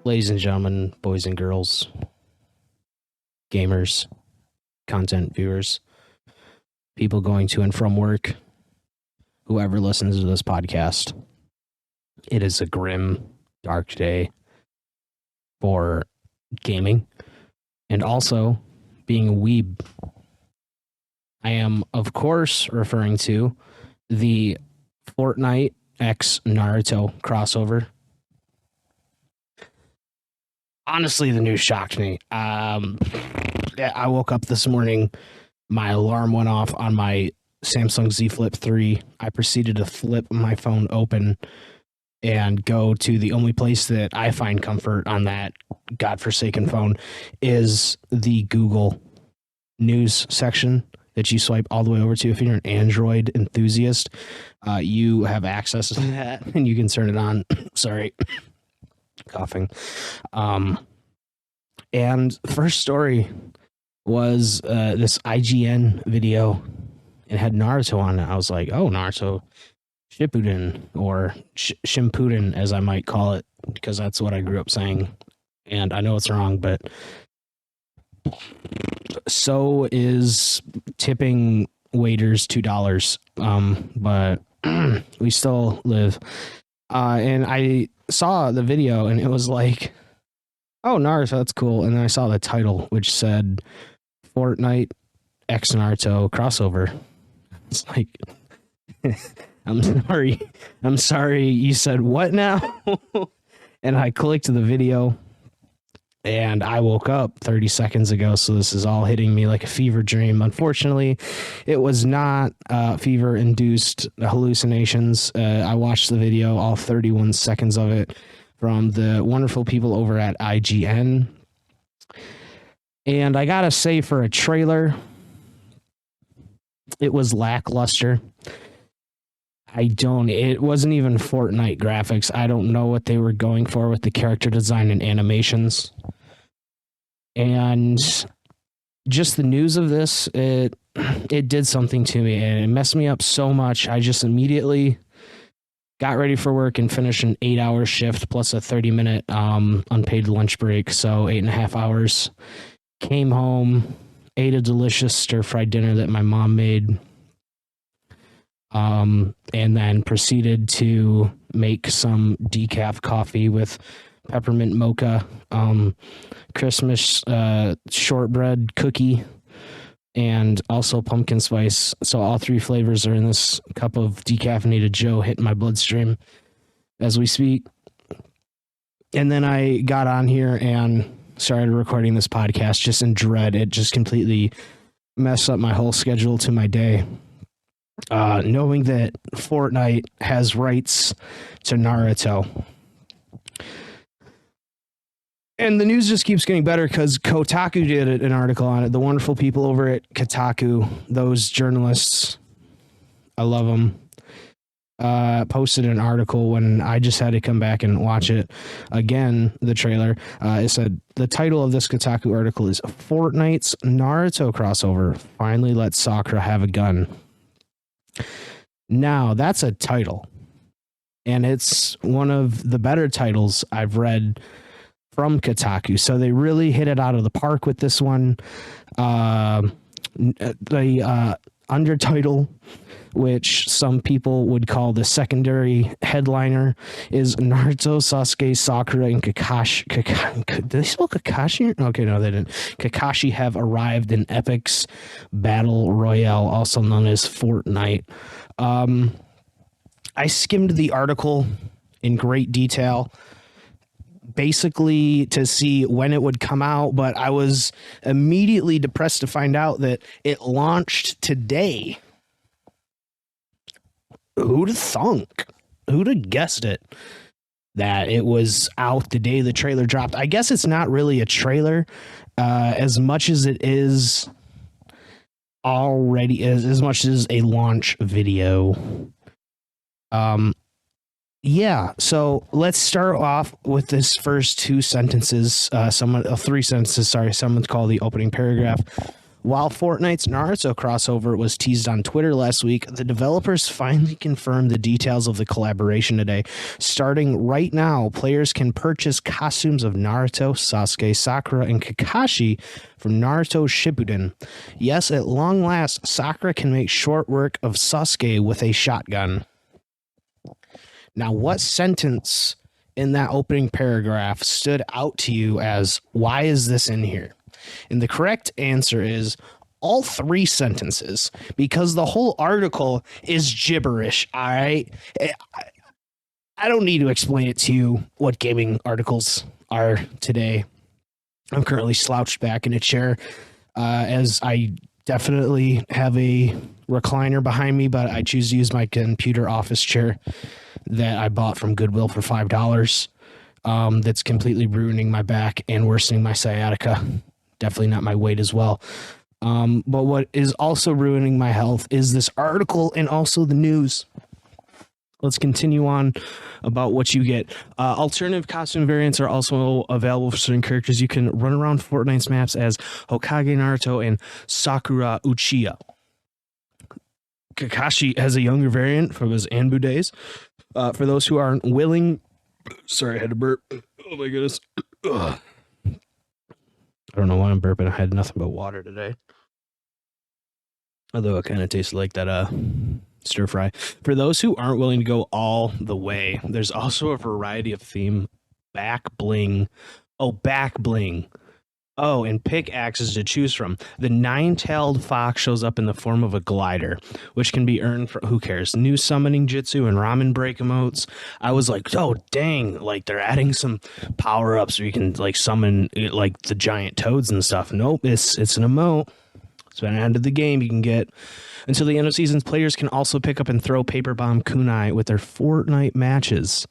Ladies and gentlemen, boys and girls, gamers, content viewers, people going to and from work, whoever listens to this podcast, it is a grim, dark day for gaming and also being a weeb. I am, of course, referring to the Fortnite x Naruto crossover. Honestly, the news shocked me. I woke up this morning, my alarm went off on my Samsung Z Flip 3. I proceeded to flip my phone open and go to the only place that I find comfort on that godforsaken phone is the Google News section that you swipe all the way over to. If you're an Android enthusiast, you have access to that and you can turn it on. Sorry. Coughing. And the first story was this IGN video. It had Naruto on it. I was like, oh, Naruto Shippuden, or Shimpuden, as I might call it, because that's what I grew up saying. And I know it's wrong, but so is tipping waiters $2. But we still live. And I saw the video and it was like, oh, Naruto, that's cool. And then I saw the title, which said Fortnite x Naruto crossover. It's like, I'm sorry, you said what now? And I clicked the video and I woke up 30 seconds ago, so this is all hitting me like a fever dream. Unfortunately, it was not fever-induced hallucinations. I watched the video, all 31 seconds of it, from the wonderful people over at IGN. And I gotta say, for a trailer, it was lackluster. It wasn't even Fortnite graphics. I don't know what they were going for with the character design and animations. And just the news of this, it did something to me and it messed me up so much. I just immediately got ready for work and finished an 8-hour shift plus a 30-minute unpaid lunch break. So 8.5 hours. Came home, ate a delicious stir-fried dinner that my mom made. And then proceeded to make some decaf coffee with peppermint mocha, Christmas shortbread cookie, and also pumpkin spice. So all three flavors are in this cup of decaffeinated Joe hitting my bloodstream as we speak. And then I got on here and started recording this podcast just in dread. It just completely messed up my whole schedule to my day. Knowing that Fortnite has rights to Naruto. And the news just keeps getting better because Kotaku did an article on it. The wonderful people over at Kotaku, those journalists, I love them, posted an article when I just had to come back and watch it again, the trailer. It said, the title of this Kotaku article is Fortnite's Naruto crossover finally lets Sakura have a gun. Now, that's a title, and it's one of the better titles I've read from Kotaku. So they really hit it out of the park with this one. The undertitle, which some people would call the secondary headliner, is Naruto, Sasuke, Sakura, and Kakashi. Did they spell Kakashi? Okay, no, they didn't. Kakashi have arrived in Epic's Battle Royale, also known as Fortnite. I skimmed the article in great detail, basically to see when it would come out, but I was immediately depressed to find out that it launched today. Who'd have thunk? Who'd have guessed it? That it was out the day the trailer dropped. I guess it's not really a trailer as much as it is already, as much as a launch video. Yeah, so let's start off with this first two sentences. Three sentences, sorry. Someone's called the opening paragraph. While Fortnite's Naruto crossover was teased on Twitter last week, the developers finally confirmed the details of the collaboration today. Starting right now, players can purchase costumes of Naruto, Sasuke, Sakura, and Kakashi from Naruto Shippuden. Yes, at long last, Sakura can make short work of Sasuke with a shotgun. Now, what sentence in that opening paragraph stood out to you as, why is this in here? And the correct answer is all three sentences, because the whole article is gibberish. All right. I don't need to explain it to you what gaming articles are today. I'm currently slouched back in a chair as I definitely have a recliner behind me, but I choose to use my computer office chair that I bought from Goodwill for $5. That's completely ruining my back and worsening my sciatica. Definitely not my weight as well. But what is also ruining my health is this article and also the news. Let's continue on about what you get. Alternative costume variants are also available for certain characters. You can run around Fortnite's maps as Hokage Naruto and Sakura Uchiha. Kakashi has a younger variant from his Anbu days. For those who aren't willing... Sorry, I had to burp. Oh my goodness. Ugh. I don't know why I'm burping. I had nothing but water today. Although it kind of tasted like that stir fry. For those who aren't willing to go all the way, there's also a variety of theme. Back bling. Oh, back bling. Oh, and pickaxes to choose from. The nine-tailed fox shows up in the form of a glider, which can be earned for, who cares, new summoning jutsu and ramen break emotes. I was like, oh, dang, like they're adding some power-ups where you can like summon like the giant toads and stuff. Nope, it's an emote. It's been added to the game. You can get until the end of seasons. Players can also pick up and throw paper bomb kunai with their Fortnite matches.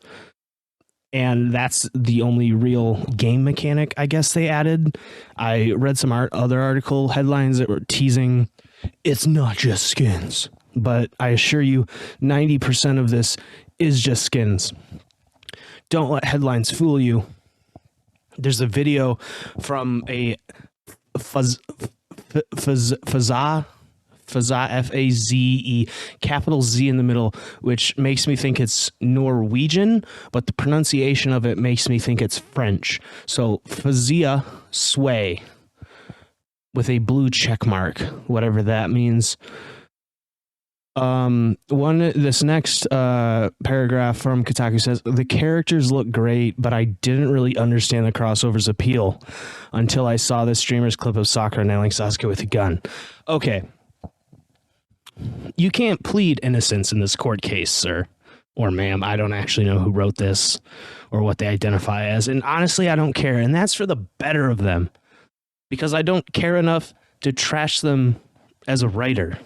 And that's the only real game mechanic, I guess, they added. I read some other article headlines that were teasing, it's not just skins. But I assure you, 90% of this is just skins. Don't let headlines fool you. There's a video from a Faza, F-A-Z-E, capital Z in the middle, which makes me think it's Norwegian, but the pronunciation of it makes me think it's French. So Fazia Sway with a blue check mark, whatever that means. This next paragraph from Kotaku says, the characters look great, but I didn't really understand the crossover's appeal until I saw this streamer's clip of Sakura nailing Sasuke with a gun. Okay. You can't plead innocence in this court case, sir. Or ma'am. I don't actually know who wrote this or what they identify as. And honestly, I don't care. And that's for the better of them. Because I don't care enough to trash them as a writer.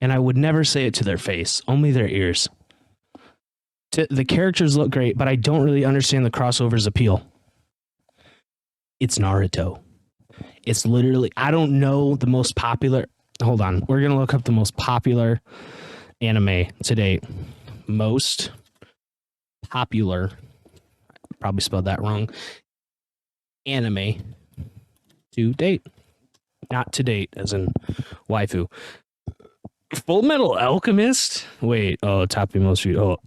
And I would never say it to their face. Only their ears. The characters look great, but I don't really understand the crossover's appeal. It's Naruto. It's literally... I don't know the most popular... Hold on. We're going to look up the most popular anime to date. Most popular, probably spelled that wrong, anime to date. Not to date, as in waifu. Full Metal Alchemist? Wait, oh, top of most viewed. Oh.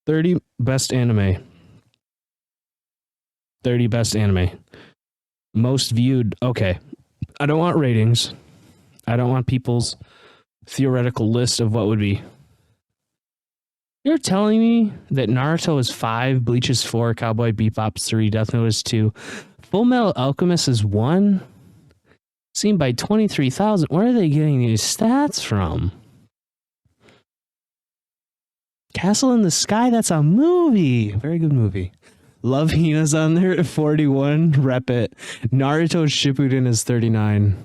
30 best anime. 30 best anime. Most viewed. Okay. I don't want ratings. I don't want people's theoretical list of what would be. You're telling me that Naruto is 5, Bleach is 4, Cowboy Bebop's 3, Death Note is 2, Full Metal Alchemist is 1? Seen by 23,000. Where are they getting these stats from? Castle in the Sky, that's a movie. Very good movie. Love Hina's on there at 41. Rep it. Naruto Shippuden is 39.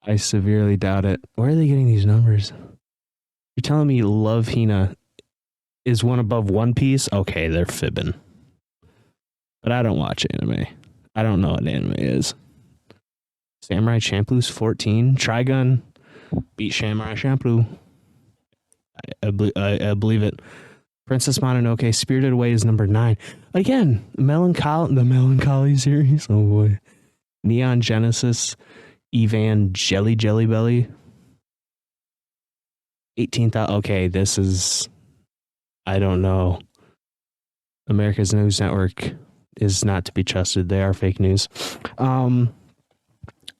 I severely doubt it. Where are they getting these numbers? You're telling me Love Hina is one above One Piece? Okay, they're fibbing. But I don't watch anime. I don't know what anime is. Samurai Champloo's 14. Trigun beat Samurai Champloo. I believe it. Princess Mononoke Spirited Away is number 9. Again, the Melancholy series. Oh boy. Neon Genesis, Evan Jelly Belly. 18,000. Okay, this is, I don't know. America's News Network is not to be trusted. They are fake news.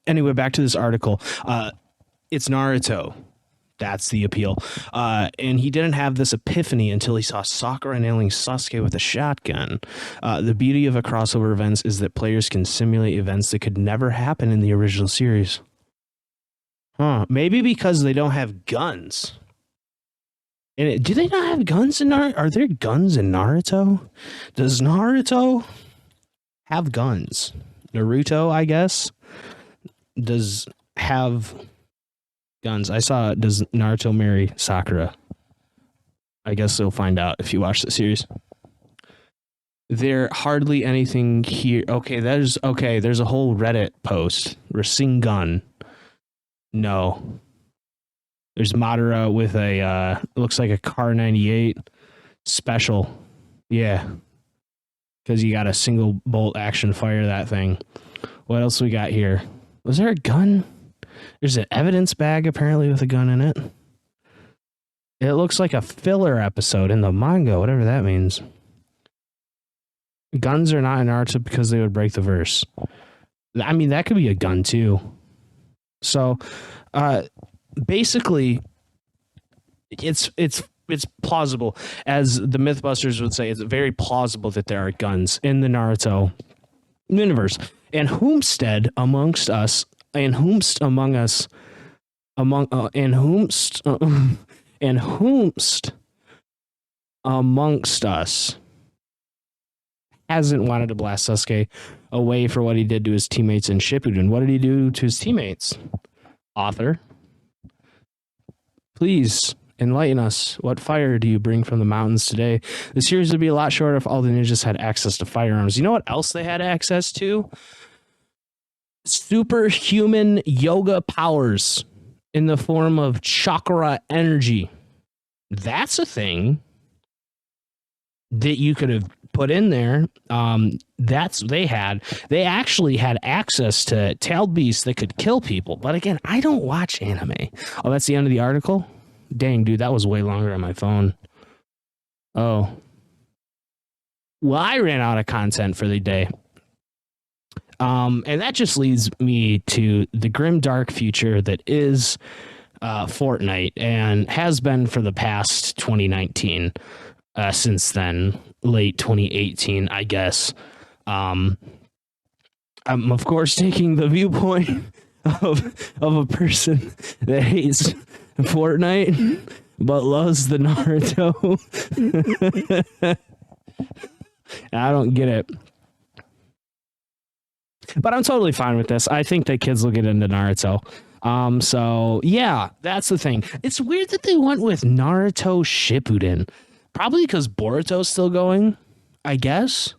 Anyway, back to this article. It's Naruto. That's the appeal. And he didn't have this epiphany until he saw Sakura nailing Sasuke with a shotgun. The beauty of a crossover events is that players can simulate events that could never happen in the original series. Maybe because they don't have guns. And do they not have guns in Naruto? Are there guns in Naruto? Does Naruto have guns? Naruto, I guess, does have guns. I saw, does Naruto marry Sakura? I guess you'll find out if you watch the series. There hardly anything here. Okay, there's a whole Reddit post. Rasengan. No. There's Madara with a looks like a Car 98 special. Yeah. Because you got a single bolt action fire that thing. What else we got here? Was there a gun? There's an evidence bag apparently with a gun in it. It looks like a filler episode in the manga, whatever that means. Guns are not in Naruto because they would break the verse. I mean, that could be a gun too. So, basically, it's plausible, as the Mythbusters would say. It's very plausible that there are guns in the Naruto universe, and whomstead amongst us, and whomst among us, and whomst amongst us hasn't wanted to blast Sasuke away for what he did to his teammates in Shippuden. What did he do to his teammates? Author, please enlighten us. What fire do you bring from the mountains today? The series would be a lot shorter if all the ninjas had access to firearms. You know what else they had access to? Superhuman yoga powers in the form of chakra energy. That's a thing that you could have put in there. They actually had access to tailed beasts that could kill people. But again, I don't watch anime. Oh, that's the end of the article? Dang, dude, that was way longer on my phone. Oh. Well, I ran out of content for the day. And that just leads me to the grim dark future that is Fortnite, and has been for the past 2019. Since then, late 2018, I guess. I'm of course taking the viewpoint of a person that hates Fortnite but loves the Naruto. I don't get it. But I'm totally fine with this. I think that kids will get into Naruto. So yeah, that's the thing. It's weird that they went with Naruto Shippuden. Probably because Boruto's still going, I guess.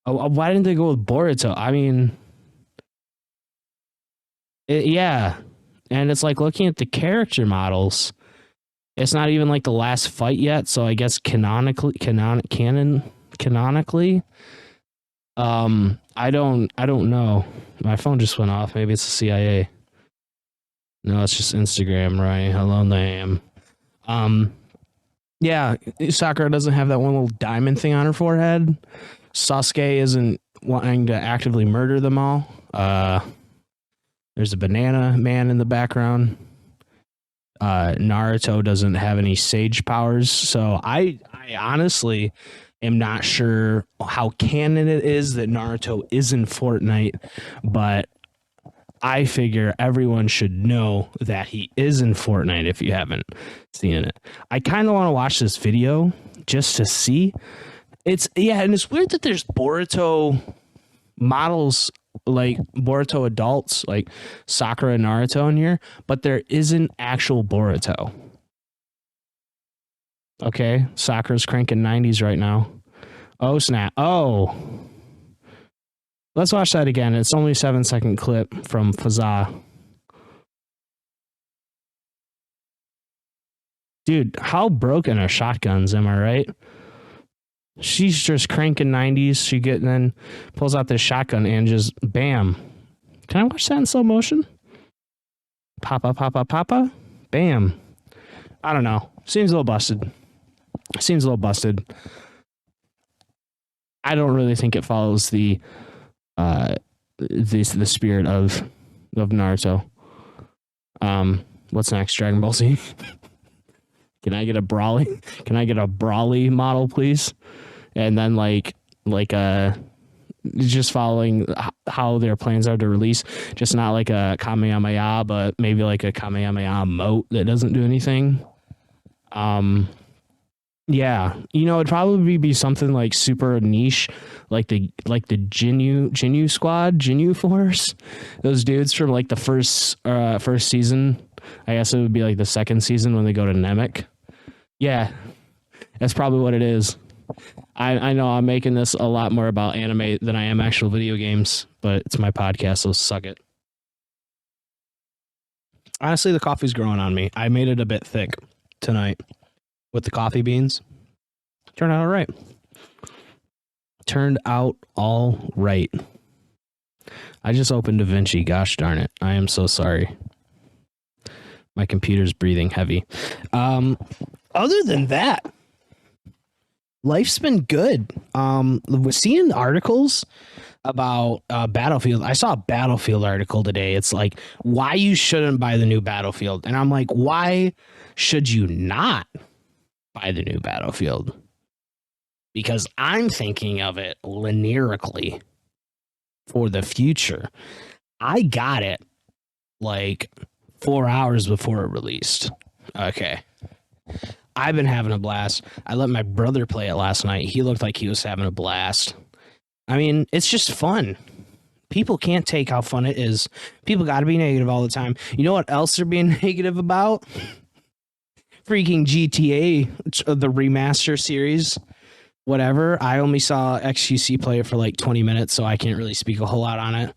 Oh, why didn't they go with Boruto? I mean, yeah. And it's like looking at the character models. It's not even like the last fight yet, so I guess canonically, I don't know. My phone just went off. Maybe it's the CIA. No, it's just Instagram, right? How lonely I am. Yeah, Sakura doesn't have that one little diamond thing on her forehead. Sasuke isn't wanting to actively murder them all. There's a banana man in the background. Naruto doesn't have any sage powers, so I honestly am not sure how canon it is that Naruto is in Fortnite, but I figure everyone should know that he is in Fortnite if you haven't seen it. I kind of want to watch this video just to see. And it's weird that there's Boruto models, like Boruto adults, like Sakura and Naruto in here, but there isn't actual Boruto. Okay, Sakura's cranking 90s right now. Oh, snap. Oh. Let's watch that again. It's only a 7-second clip from Fazza. Dude, how broken are shotguns, am I right? She's just cranking 90s. She then pulls out this shotgun and just bam. Can I watch that in slow motion? Papa, papa, papa. Bam. I don't know. Seems a little busted. I don't really think it follows the spirit of Naruto. What's next? Dragon Ball Z. Can I get a Brawly? Can I get a Brawly model, please? And then just following how their plans are to release, just not like a Kamehameha, but maybe like a Kamehameha moat that doesn't do anything. Yeah, it'd probably be something like super niche, like the Jinyu Squad, Jinyu Force, those dudes from like the first season. I guess it would be like the second season when they go to Namek. Yeah, that's probably what it is. I know I'm making this a lot more about anime than I am actual video games, but it's my podcast, so suck it. Honestly, the coffee's growing on me. I made it a bit thick tonight with the coffee beans. Turned out all right. I just opened DaVinci. Gosh darn it. I am so sorry. My computer's breathing heavy. Other than that, life's been good. Seeing articles about Battlefield. I saw a Battlefield article today. It's like why you shouldn't buy the new Battlefield. And I'm like, why should you not buy the new Battlefield? Because I'm thinking of it linearically for the future. I got it like 4 hours before it released. Okay. I've been having a blast. I let my brother play it last night. He looked like he was having a blast. I mean, it's just fun. People can't take how fun it is. People got to be negative all the time. You know what else they're being negative about? Freaking GTA, the remaster series. Whatever. I only saw XQC play it for like 20 minutes, so I can't really speak a whole lot on it.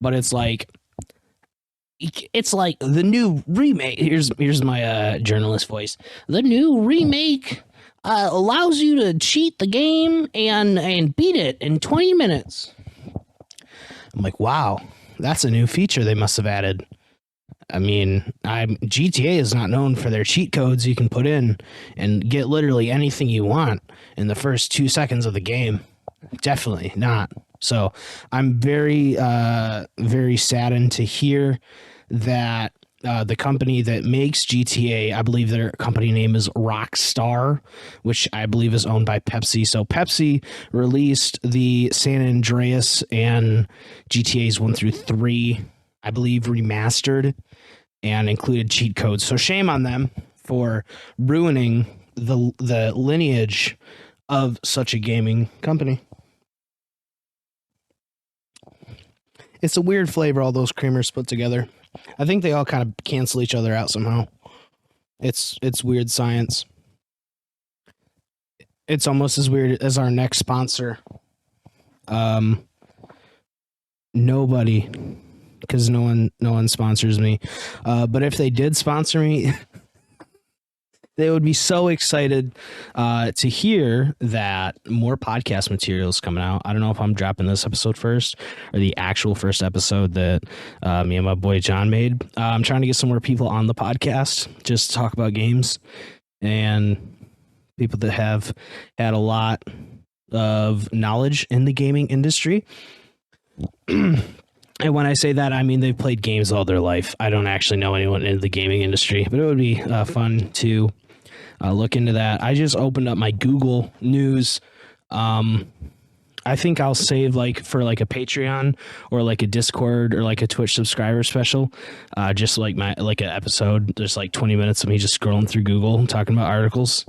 But it's like the new remake. Here's my journalist voice. The new remake allows you to cheat the game and beat it in 20 minutes. I'm like, wow, that's a new feature they must have added. I mean, GTA is not known for their cheat codes you can put in and get literally anything you want in the first 2 seconds of the game. Definitely not. So I'm very, very saddened to hear that the company that makes GTA, I believe their company name is Rockstar, which I believe is owned by Pepsi. So Pepsi released the San Andreas and GTAs 1 through 3, I believe, remastered and included cheat codes. So shame on them for ruining the lineage of such a gaming company. It's a weird flavor, all those creamers put together. I think they all kind of cancel each other out somehow. It's weird science. It's almost as weird as our next sponsor. Nobody, because no one sponsors me. But if they did sponsor me, they would be so excited to hear that more podcast materials coming out. I don't know if I'm dropping this episode first or the actual first episode that me and my boy John made. I'm trying to get some more people on the podcast just to talk about games and people that have had a lot of knowledge in the gaming industry. And when I say that, I mean they've played games all their life. I don't actually know anyone in the gaming industry, but it would be fun to look into that. I just opened up my Google News. I think I'll save for a Patreon or like a Discord or like a Twitch subscriber special. Just like an episode. There's like 20 minutes of me just scrolling through Google talking about articles.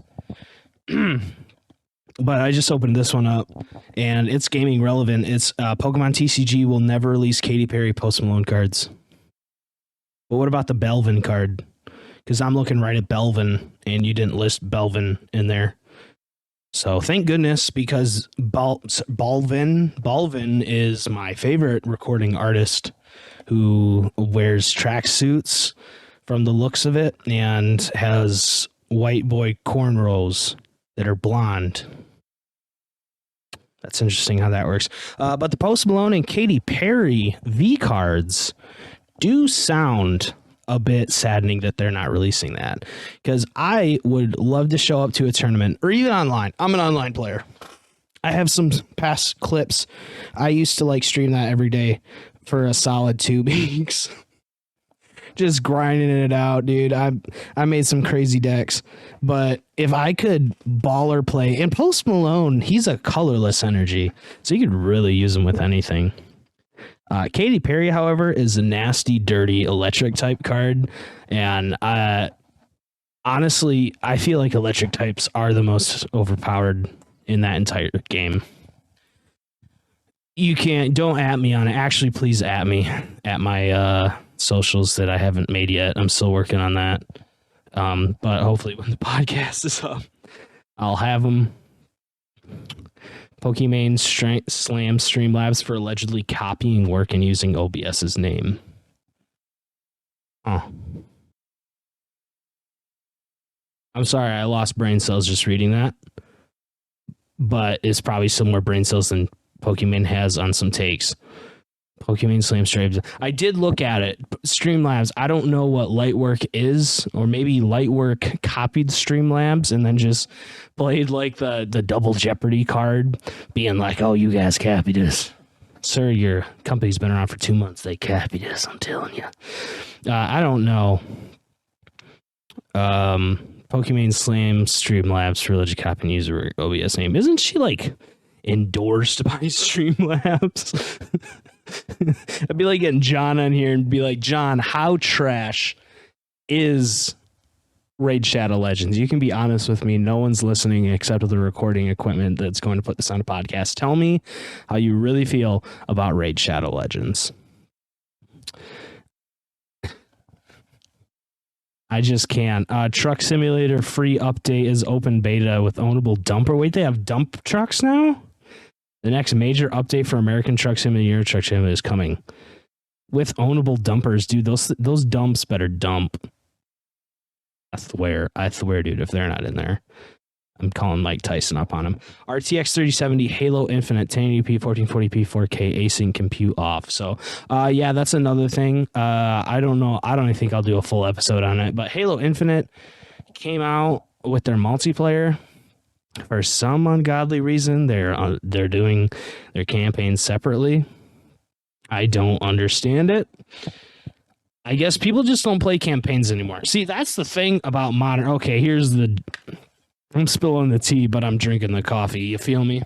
But I just opened this one up, and it's gaming relevant. It's Pokemon TCG will never release Katy Perry Post Malone cards. But what about the Belvin card? Because I'm looking right at Belvin, and you didn't list Belvin in there. So thank goodness, because Balvin is my favorite recording artist who wears tracksuits from the looks of it and has white boy cornrows that are blonde. That's interesting how that works. But the Post Malone and Katy Perry V cards do sound a bit saddening that they're not releasing that, because I would love to show up to a tournament or even online. I'm an online player. I have some past clips. I used to like stream that every day for a solid 2 weeks. Just grinding it out, dude. I made some crazy decks, but if I could baller play, and Post Malone, he's a colorless energy, so you could really use him with anything. Katy Perry, however, is a nasty, dirty electric type card, and honestly, I feel like electric types are the most overpowered in that entire game. Don't at me on it. Actually, please at me at my socials that I haven't made yet. I'm still working on that. But hopefully when the podcast is up, I'll have them. Pokimane Slam Streamlabs for allegedly copying work and using OBS's name. Oh. I'm sorry, I lost brain cells just reading that. But it's probably some more brain cells than Pokimane has on some takes. Pokimane Slam Streams. I did look at it. Streamlabs, I don't know what Lightwork is, or maybe Lightwork copied Streamlabs and then just played like the double Jeopardy card, being like, oh, you guys copied us. Sir, your company's been around for 2 months. They copied us, I'm telling you. I don't know. Pokimane Slam Streamlabs for alleged copying user OBS name. Isn't she like endorsed by Streamlabs? I'd be like getting John on here and be like, John, how trash is Raid Shadow Legends? You can be honest with me. No one's listening except the recording equipment that's going to put this on a podcast. Tell me how you really feel about Raid Shadow Legends. I just can't. Truck Simulator free update is open beta with ownable dumper. Wait, they have dump trucks now? The next major update for American Truck Simulator Truck Simulator is coming with ownable dumpers, dude. Those dumps better dump. I swear, dude. If they're not in there, I'm calling Mike Tyson up on him. RTX 3070 Halo Infinite 1080p 1440p 4K async compute off. So, yeah, that's another thing. I don't know. I don't even think I'll do a full episode on it. But Halo Infinite came out with their multiplayer. For some ungodly reason, they're doing their campaigns separately. I don't understand it. I guess people just don't play campaigns anymore. See, that's the thing about modern. Okay, I'm spilling the tea, but I'm drinking the coffee. You feel me?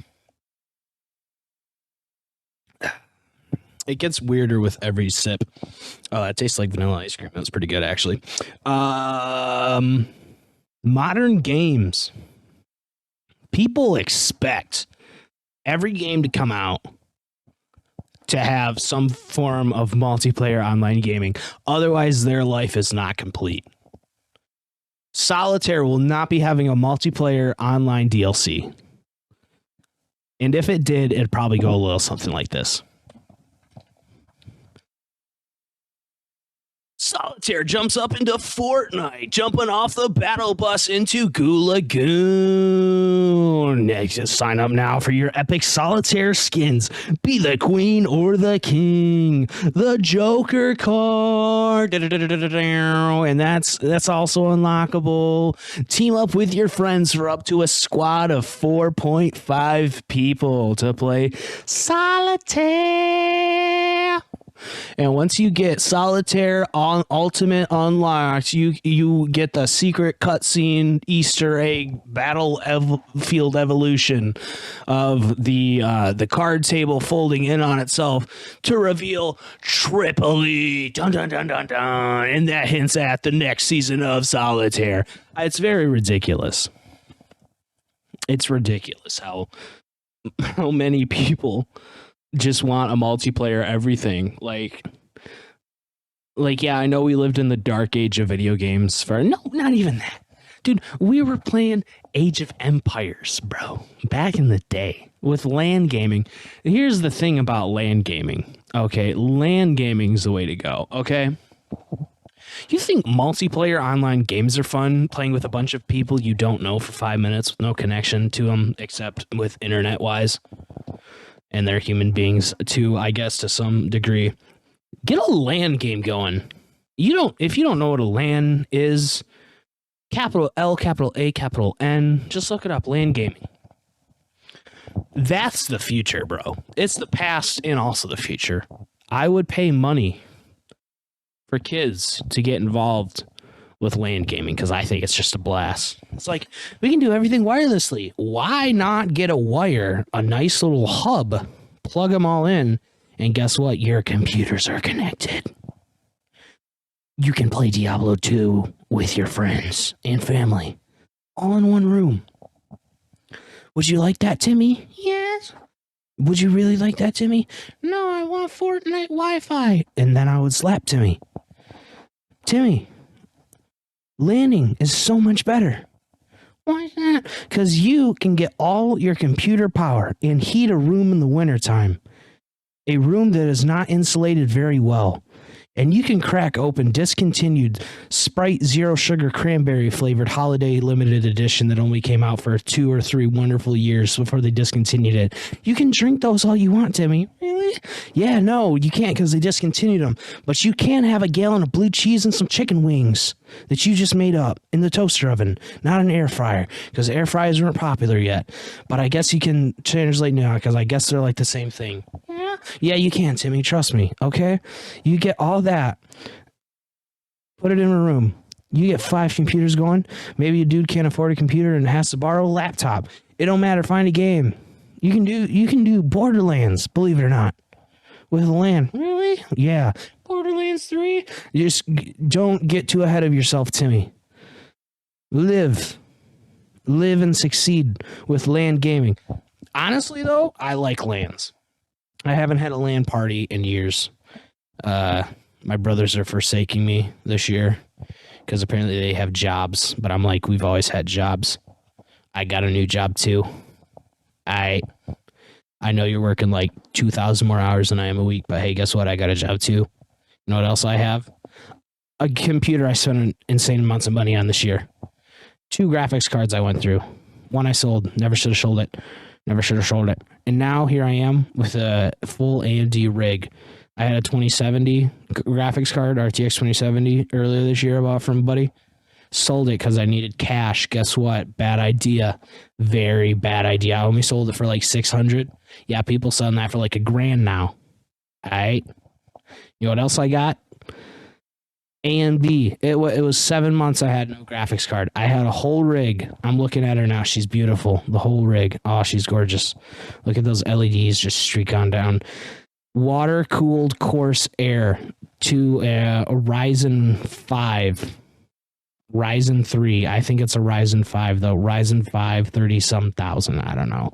It gets weirder with every sip. Oh, it tastes like vanilla ice cream. That's pretty good, actually. Modern games. People expect every game to come out to have some form of multiplayer online gaming. Otherwise, their life is not complete. Solitaire will not be having a multiplayer online DLC. And if it did, it'd probably go a little something like this. Solitaire jumps up into Fortnite, jumping off the battle bus into Goo Lagoon. Just sign up now for your epic Solitaire skins. Be the queen or the king. The Joker card. And that's also unlockable. Team up with your friends for up to a squad of 4.5 people to play Solitaire. And once you get Solitaire on Ultimate unlocked, you get the secret cutscene Easter egg field evolution of the card table folding in on itself to reveal Tripoli. Dun dun dun dun dun. And that hints at the next season of Solitaire. It's very ridiculous. It's ridiculous how many people just want a multiplayer everything. Like yeah, I know we lived in the dark age of video games not even that. Dude, we were playing Age of Empires, bro, back in the day with LAN gaming. Here's the thing about LAN gaming. Okay, LAN gaming's the way to go, okay? You think multiplayer online games are fun, playing with a bunch of people you don't know for 5 minutes with no connection to them except with internet wise? And they're human beings too, I guess, to some degree. Get a LAN game going. If you don't know what a LAN is, capital L, capital A, capital N, just look it up, LAN gaming. That's the future, bro. It's the past and also the future. I would pay money for kids to get involved with LAN gaming because I think it's just a blast. It's like, we can do everything wirelessly. Why not get a wire, a nice little hub, plug them all in, and guess what? Your computers are connected. You can play Diablo 2 with your friends and family all in one room. Would you like that, Timmy? Yes. Would you really like that, Timmy? No, I want Fortnite Wi-Fi. And then I would slap Timmy. Timmy, landing is so much better. Why is that? Because you can get all your computer power and heat a room in the wintertime. A room that is not insulated very well. And you can crack open discontinued Sprite Zero Sugar Cranberry flavored holiday limited edition that only came out for 2 or 3 wonderful years before they discontinued it. You can drink those all you want, Timmy. Really? Yeah, no, you can't because they discontinued them. But you can have a gallon of blue cheese and some chicken wings that you just made up in the toaster oven, not an air fryer, because air fryers weren't popular yet. But I guess you can translate now because I guess they're like the same thing. Yeah, you can, Timmy. Trust me, okay? You get all that. Put it in a room. You get 5 computers going. Maybe a dude can't afford a computer and has to borrow a laptop. It don't matter. Find a game. You can do Borderlands, believe it or not, with LAN. Really? Yeah. Borderlands 3? You just don't get too ahead of yourself, Timmy. Live and succeed with LAN gaming. Honestly, though, I like LANs. I haven't had a LAN party in years. My brothers are forsaking me this year because apparently they have jobs, but I'm like, we've always had jobs. I got a new job too. I know you're working like 2,000 more hours than I am a week, but hey, guess what? I got a job too. You know what else I have? A computer I spent an insane amounts of money on this year. 2 graphics cards I went through. One I sold. Never should have sold it. And now here I am with a full AMD rig. I had a 2070 graphics card, RTX 2070, earlier this year I bought from a buddy. Sold it because I needed cash. Guess what? Bad idea. Very bad idea. I only sold it for like 600. Yeah, people selling that for like $1,000 now. All right. You know what else I got? AMD. It was 7 months I had no graphics card. I had a whole rig. I'm looking at her now. She's beautiful. The whole rig. Oh, she's gorgeous. Look at those LEDs just streak on down. Water-cooled coarse air to a Ryzen 5. Ryzen 3. I think it's a Ryzen 5, though. Ryzen 5, 30-some thousand. I don't know.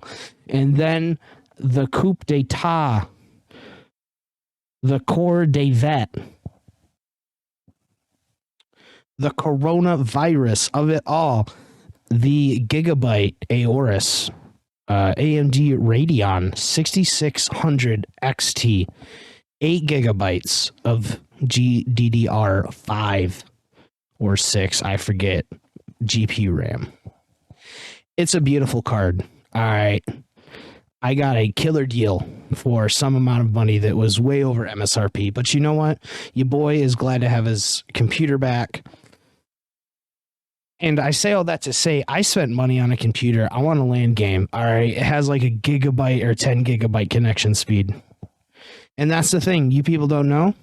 And then the Coupe d'Etat. The Core de Vet. The coronavirus of it all, the Gigabyte Aorus, AMD Radeon 6600 XT, 8 gigabytes of GDDR5 or 6, I forget, GPU RAM. It's a beautiful card. All right. I got a killer deal for some amount of money that was way over MSRP, but you know what? Your boy is glad to have his computer back. And I say all that to say, I spent money on a computer. I want a LAN game. All right. It has like a gigabyte or 10 gigabyte connection speed. And that's the thing. You people don't know.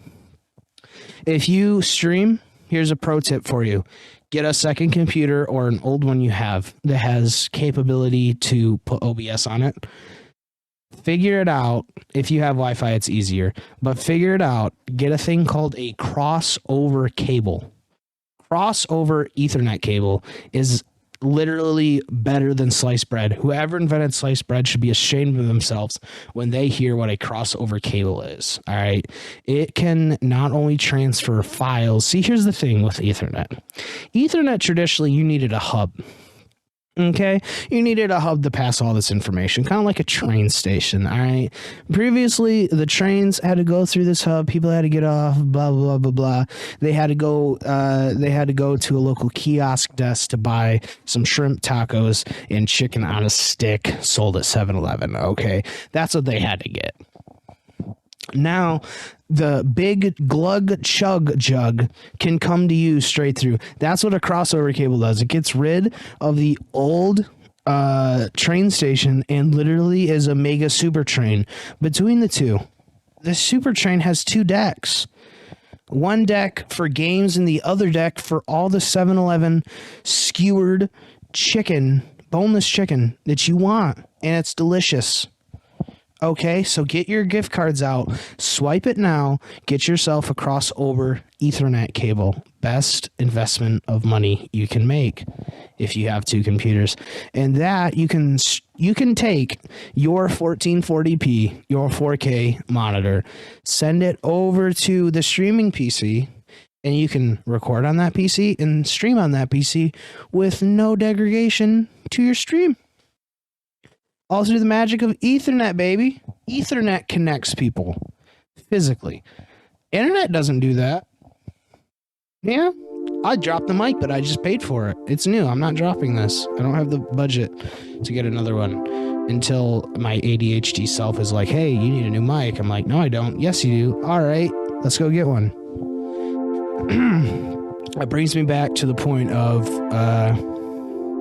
If you stream, here's a pro tip for you. Get a second computer or an old one you have that has capability to put OBS on it. Figure it out. If you have Wi-Fi, it's easier. But figure it out. Get a thing called a crossover cable. Crossover Ethernet cable is literally better than sliced bread. Whoever invented sliced bread should be ashamed of themselves when they hear what a crossover cable is. All right. It can not only transfer files. See, here's the thing with Ethernet. Ethernet, traditionally, you needed a hub. Okay, you needed a hub to pass all this information, kind of like a train station. All right. Previously, the trains had to go through this hub. People had to get off. Blah blah blah blah. They had to go. They had to go to a local kiosk desk to buy some shrimp tacos and chicken on a stick sold at 7-Eleven. Okay, that's what they had to get. Now, the big glug chug jug can come to you straight through. That's what a crossover cable does. It gets rid of the old train station and literally is a mega super train. Between the two, the super train has 2 decks. One deck for games and the other deck for all the 7-Eleven skewered chicken, boneless chicken that you want. And it's delicious. Okay, so get your gift cards out, swipe it now, get yourself a crossover Ethernet cable. Best investment of money you can make if you have 2 computers. And that you can take your 1440p, your 4K monitor, send it over to the streaming PC, and you can record on that PC and stream on that PC with no degradation to your stream. All through the magic of Ethernet, baby. Ethernet connects people physically. Internet doesn't do that. Yeah, I dropped the mic, but I just paid for it. It's new. I'm not dropping this. I don't have the budget to get another one until my ADHD self is like, hey, you need a new mic. I'm like, no, I don't. Yes, you do. All right, let's go get one. That brings me back to the point of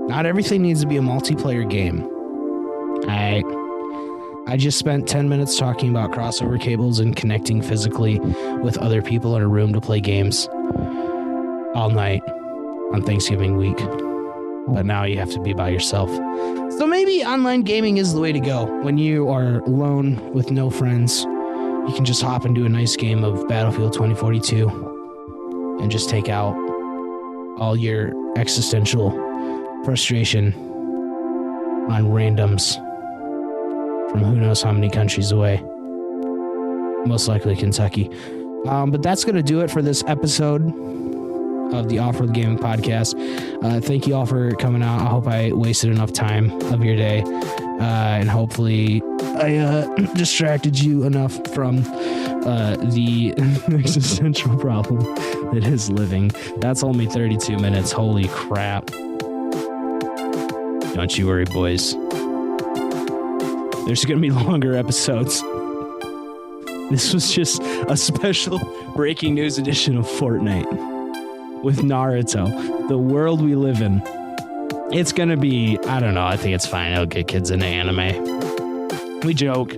not everything needs to be a multiplayer game. I just spent 10 minutes talking about crossover cables and connecting physically with other people in a room to play games all night on Thanksgiving week. But now you have to be by yourself. So maybe online gaming is the way to go. When you are alone with no friends, you can just hop into a nice game of Battlefield 2042 and just take out all your existential frustration on randoms from who knows how many countries away. Most likely Kentucky. But that's going to do it for this episode of the Off-World Gaming Podcast. Thank you all for coming out. I hope I wasted enough time of your day. And hopefully I distracted you enough from the existential problem that is living. That's only 32 minutes. Holy crap. Don't you worry, boys. There's going to be longer episodes. This was just a special breaking news edition of Fortnite with Naruto, the world we live in. It's going to be, I don't know, I think it's fine. It'll get kids into anime. We joke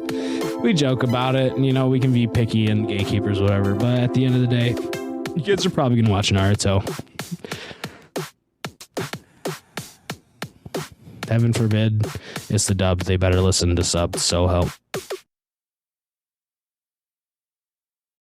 about it, and, you know, we can be picky and gatekeepers, whatever, but at the end of the day, kids are probably going to watch Naruto. Heaven forbid it's the dub. They better listen to sub. So help.